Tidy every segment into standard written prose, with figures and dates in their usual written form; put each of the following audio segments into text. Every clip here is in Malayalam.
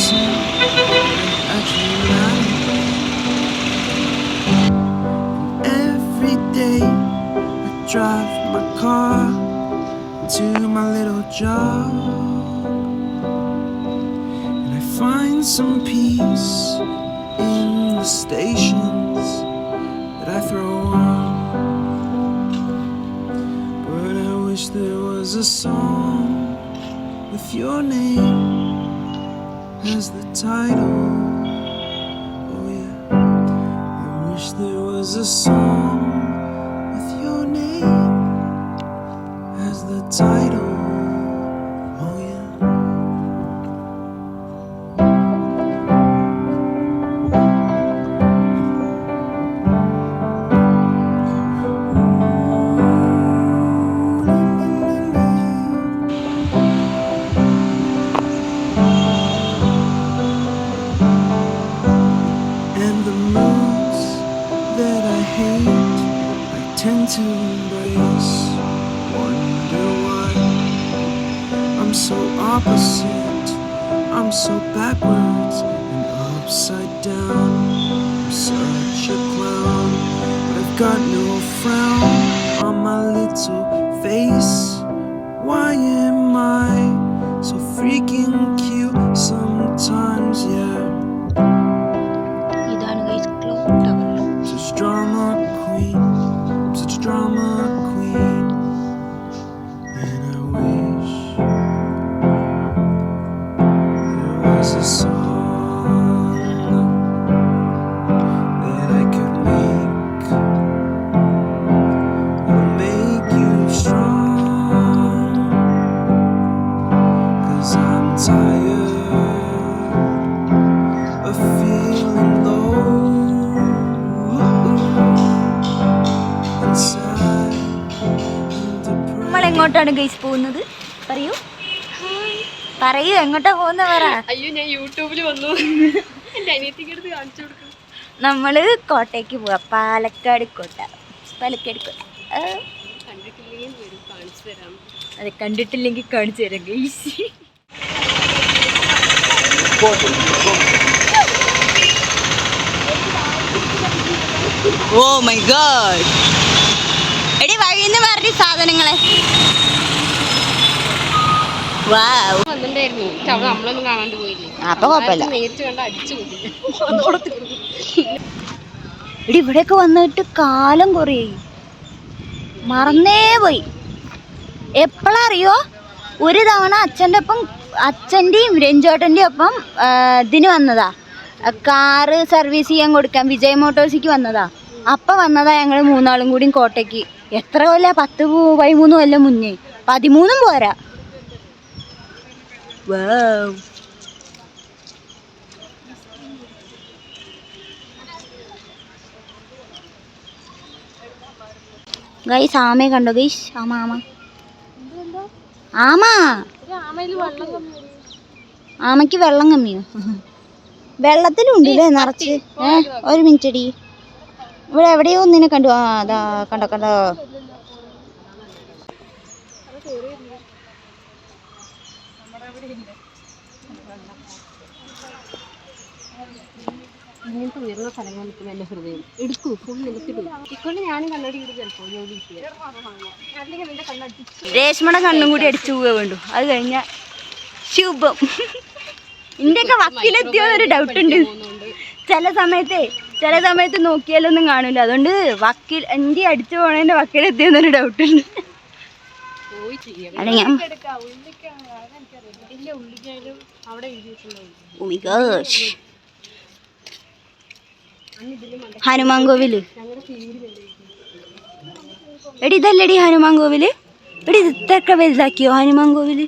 seem actually matter. Every day I drive my car to my little job, and I find some peace in the stations that I throw on. But I wish there was a song with your name as the title. Oh yeah, I wish there was a song with your name as the title. Oh yeah. And the moods that I hate, I tend to embrace. Wonder why I'm so opposite, I'm so backwards and upside down. I'm such a clown, but I've got no frown on my little face. Why am I so freaking cute sometimes, yeah? Such drama queen, such drama queen. And I wish there was a song that I could make that'll make you strong. 'Cause I'm tired of feeling low and sad and depressed. നമ്മൾ എങ്ങോട്ടാണ് ഗൈസ് പോകുന്നത്? പറയൂ പറയൂ, എങ്ങോട്ടാ പോകുന്ന പറ. അയ്യോ, ഞാൻ യൂട്യൂബിൽ വന്നു. എന്റെ അനിയത്തിക്ക് എടുത്ത് കാണിച്ചു കൊടുക്കും. നമ്മള് കോട്ടയ്ക്ക് പോവാ, പാലക്കാട് കോട്ട. പാലക്കാട് കോട്ട കണ്ടിട്ടില്ലെങ്കിൽ വരും, കാണിച്ചു തരാം. അത് കണ്ടിട്ടില്ലെങ്കിൽ കാണിച്ചു തരാം ഗൈസ്. ഓ മൈ ഗോഡ്, എടി വഴിന്ന് പറഞ്ഞ സാധനങ്ങളെ. വന്നിട്ടുണ്ടായിരുന്നു, അവൾ നമ്മളൊന്നും കാണാണ്ട് പോയില്ലേ. അപ്പൊ കുഴപ്പമില്ല, നേരിട്ട് കണ്ട് അടിച്ചു കൂട്ടി. എടി ഇവിടെയൊക്കെ വന്നിട്ട് കാലം കുറേ മറന്നേ പോയി. എപ്പോഴറിയോ, ഒരു തവണ അച്ഛൻ്റെയും രഞ്ജോട്ടൻ്റെയും ഒപ്പം ഇതിന് വന്നതാ, കാറ് സർവീസ് ചെയ്യാൻ കൊടുക്കാൻ വിജയ് മോട്ടോഴ്സിക്ക് വന്നതാ. അപ്പം വന്നതാ ഞങ്ങൾ മൂന്നാളും കൂടി കോട്ടയ്ക്ക്. എത്ര കൊല്ലം, 10-13 കൊല്ലം മുന്നേ, 13 പോരാ. ഗൈസ് ആമയെ കണ്ടോ ഗൈസ്? ആമയ്ക്ക് വെള്ളം കമ്മിയോ? വെള്ളത്തിലുണ്ടല്ലേ നിറച്ച്. ഒരു മിനിറ്റ് അടി, ഇവിടെ എവിടെയോ ഒന്നിനെ കണ്ടു. ആ അതാ, കണ്ടോ കണ്ടോ. ഇങ്ങനത്തെ ഉയർന്ന സ്ഥലങ്ങൾ നിൽക്കുന്ന എൻ്റെ ഹൃദയം എടുക്കൂ, ഫുൾ നിലത്തിടും. ഇക്കൊണ്ട് ഞാനും കണ്ണടി ഇടും ചിലപ്പോൾ ജോലി കിട്ടിയ. രേഷ്മയുടെ കണ്ണും കൂടി അടിച്ചു പോവുക വേണ്ടു. അത് കഴിഞ്ഞ ശുഭം. ഇന്ത്യയൊക്കെ വക്കിലെത്തിയോന്നൊരു ഡൗട്ട് ഉണ്ട്. ചില സമയത്ത് നോക്കിയാലൊന്നും കാണൂല. അതുകൊണ്ട് ഇന്ത്യ അടിച്ചു പോണതിന്റെ വക്കിലെത്തിയോന്നൊരു ഡൗട്ട് ഉണ്ട്. ഹനുമാൻ കോവില് എടി, ഇതല്ലടി ഹനുമാൻ കോവില്. എടി ഇതൊക്കെ വലുതാക്കിയോ ഹനുമാൻ കോവില്?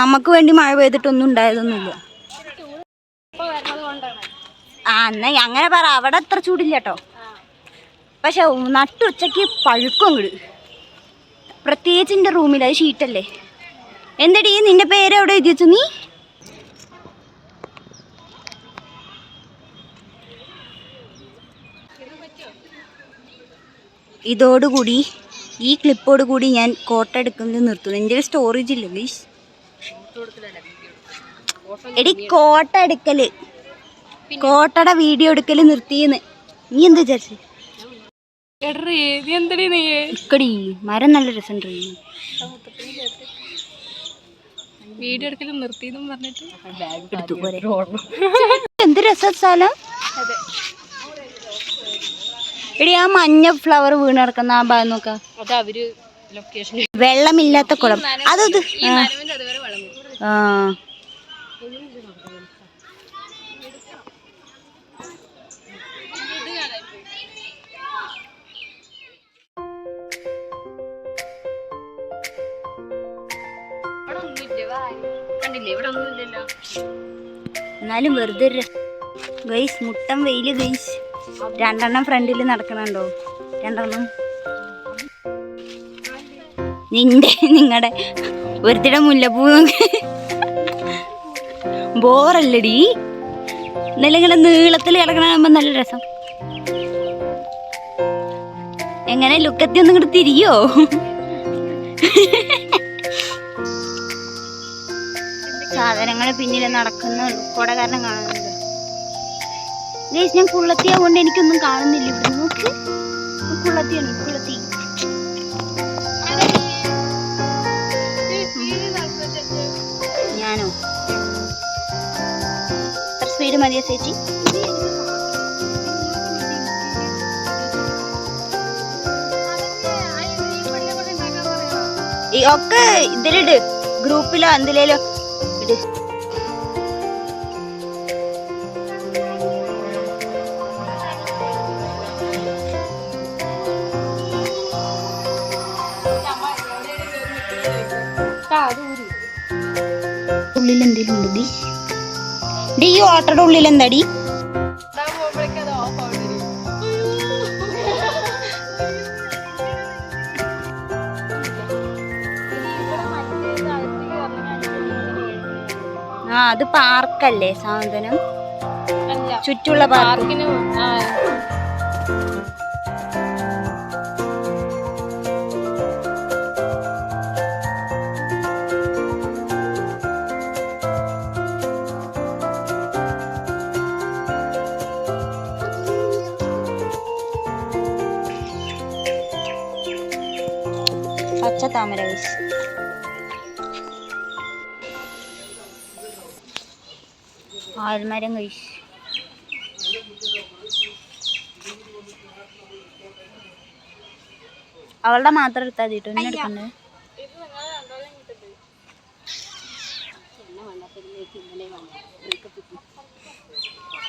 നമുക്ക് വേണ്ടി മഴ പെയ്തിട്ടൊന്നും ഉണ്ടായതൊന്നുമില്ല. എന്നാ അങ്ങനെ പറ, അവിടെ അത്ര ചൂടില്ല കേട്ടോ. പക്ഷെ നട്ടുച്ചയ്ക്ക് പഴുക്കും അങ്ങട്. പ്രത്യേകിച്ച് എൻ്റെ റൂമിൽ, അത് ഷീറ്റല്ലേ. എന്തടി നിന്റെ പേര് എവിടെ എഴുതി വെച്ചു നീ? ഇതോടുകൂടി ഈ ക്ലിപ്പോട് കൂടി ഞാൻ കോട്ട എടുക്കുന്നത് നിർത്തുന്നു. എൻ്റെ സ്റ്റോറേജ് ഇല്ല ഗൈസ്. എടി കോട്ട എടുക്കല്, കോട്ടയുടെ വീഡിയോ എടുക്കല് നിർത്തിയെന്ന്. നീ എന്താ വിചാരിച്ചു? ഇക്കടി മരം നല്ല രസമുണ്ട്. വീഡിയോ എടുക്കലും നിർത്തിയെന്നും പറഞ്ഞിട്ട് എടുത്തു പോരെ. എന്ത് രസ സ്ഥലം. എടി ആ മഞ്ഞ ഫ്ലവർ വീണ് കിടക്കുന്ന ആ ഭാഗം നോക്ക. അത് അവര് ലൊക്കേഷൻ വെള്ളമില്ലാത്ത കുളം അതത്. ആ എന്നാലും വെറുതെ ഗൈസ് മുട്ടം വെയില് ഗൈസ്. 2 എണ്ണം ഫ്രണ്ടിൽ നടക്കണുണ്ടോ? 2 എണ്ണം. നിങ്ങളുടെ ഒരുത്തിടെ മുല്ലപ്പൂ ബോറല്ലടി. എന്നാലും ഇങ്ങനെ നീളത്തിൽ കിടക്കണാകുമ്പോ നല്ല രസം. എങ്ങനെ ലുക്കത്തി ഒന്നും ഇങ്ങോട്ട് തിരിയോ? സാധനങ്ങൾ പിന്നിൽ നടക്കുന്ന കൊട കാരണം കാണുന്നുണ്ട്. ഗൈസ് ഞാൻ കുള്ളത്തി ആവുകൊണ്ട് എനിക്കൊന്നും കാണുന്നില്ല. ഇവിടെ നോക്ക്, കുള്ളത്തിയാണ് കുള്ളത്തി. ഞാനോ സ്പീഡ് മതിയോ ചേച്ചി? ഒക്കെ ഇതിലിട്, ഗ്രൂപ്പിലോ എന്തിലേലോ ഇട്. ഉള്ളിൽ എന്തെങ്കിലും ഉണ്ട് ഡി? ഈ ഓട്ടയുടെ ഉള്ളിൽ എന്താടി? ആ അത് പാർക്കല്ലേ സാധനം, ചുറ്റുള്ള പാർക്കിന്. പച്ച താമര വയസ്സ്. ആൽമരം കഴിച്ച് അവളുടെ മാത്രം എടുത്താൽ മതി. എന്നെ എടുക്കണ്ടേ?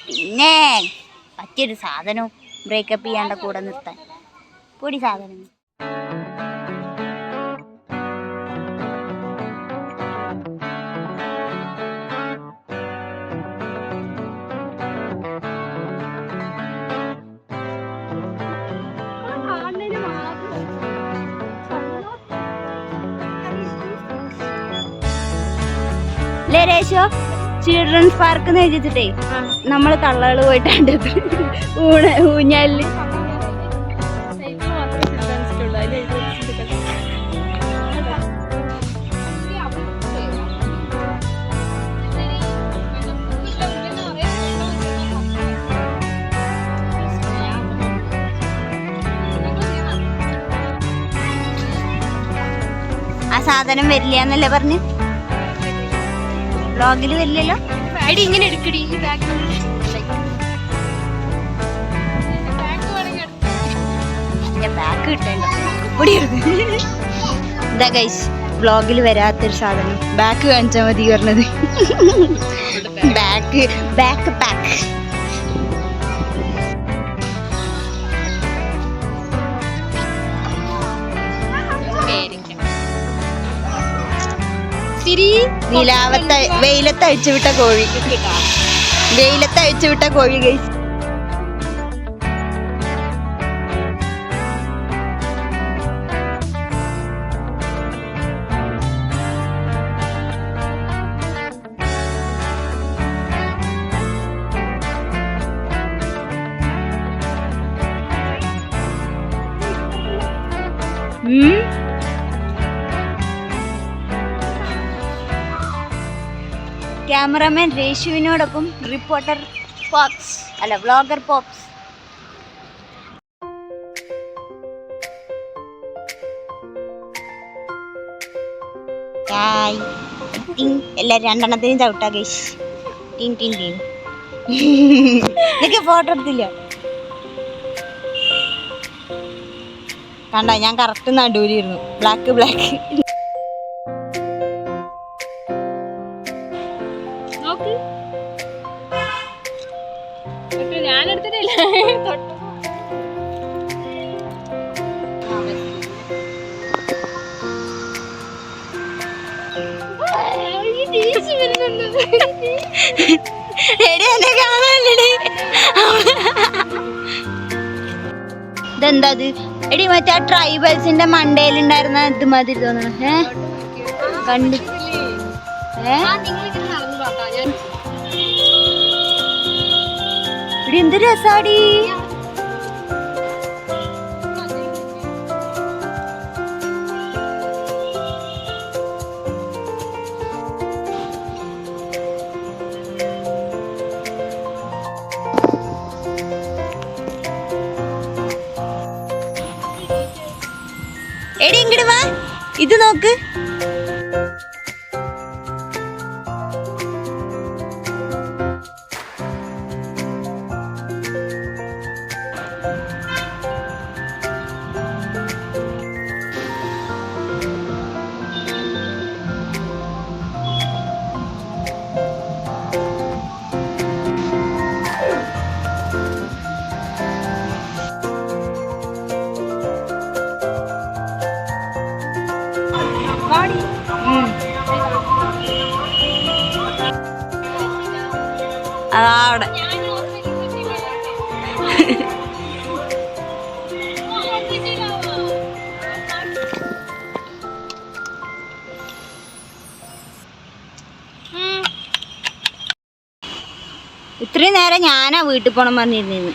പിന്നെ പറ്റിയൊരു സാധനവും ബ്രേക്കപ്പ് ചെയ്യാണ്ട കൂടെ നിർത്താൻ പൊടി സാധനം. ചിൽഡ്രൻസ് പാർക്ക് എന്ന് എഴുതിച്ചിട്ടേ നമ്മള് തള്ളകള് പോയിട്ടാണ്ട് ഊഞ്ഞാലില്. ആ സാധനം വരില്ല എന്നല്ലേ പറഞ്ഞു? വ്ളോഗില് വരില്ലല്ലോ. ഇങ്ങനെ എടുക്കടി ബാക്ക് കിട്ടേണ്ട. ഇതാ ഗൈസ് വ്ളോഗിൽ വരാത്തൊരു സാധനം. ബാക്ക് കാണിച്ചാൽ മതി പറഞ്ഞത്. Back back pack. വെയിലത്ത് അഴിച്ചുവിട്ട കോഴി. വെയിലത്ത് അഴിച്ചുവിട്ട കോഴി ഗൈസ്. ക്യാമറമാൻ രേഷുവിനോടൊപ്പം റിപ്പോർട്ടർ പോപ്സ് അല്ല വ്ളോഗർ പോപ്സ്. എല്ലാരും രണ്ടെണ്ണത്തിനും ചവിട്ടാ ഗൈസ്. ടീം ടീം ടീം ഇതൊക്കെ ഫോട്ടോ എടുത്തില്ല കണ്ട, ഞാൻ കറക്റ്റ് നടുവിലിരുന്നു. Black black. ഞാനെടുത്തിട്ടില്ല. ഇതെന്താ എടി മറ്റേ ആ ട്രൈബൽസിന്റെ മണ്ടയിലുണ്ടായിരുന്ന ഇത് മാതിരി തോന്നണം. കണ്ടു ഇവിടെ എന്ത് രസാടി. എടി ഇങ്ങട് വാ, ഇത് നോക്ക്. അവിടെ ഇത്രയും നേരം ഞാനാ വീട്ടിൽ പോണം പറഞ്ഞിരുന്നു.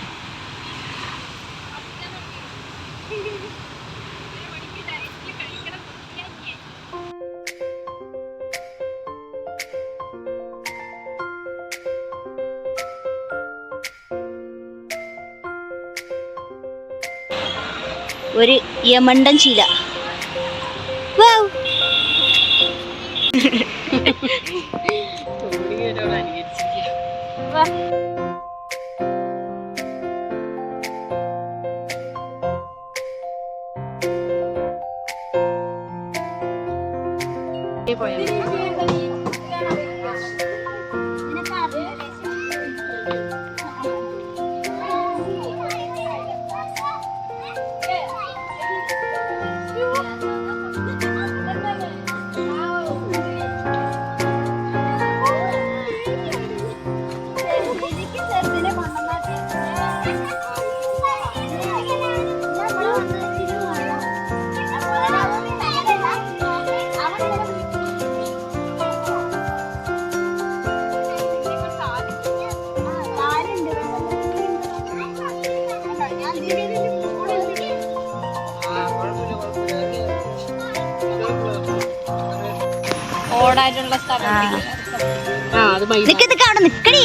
ഒരു യമണ്ടൻ ശീല. ഓടാനുള്ള സ്ഥലം. നിക്കടി.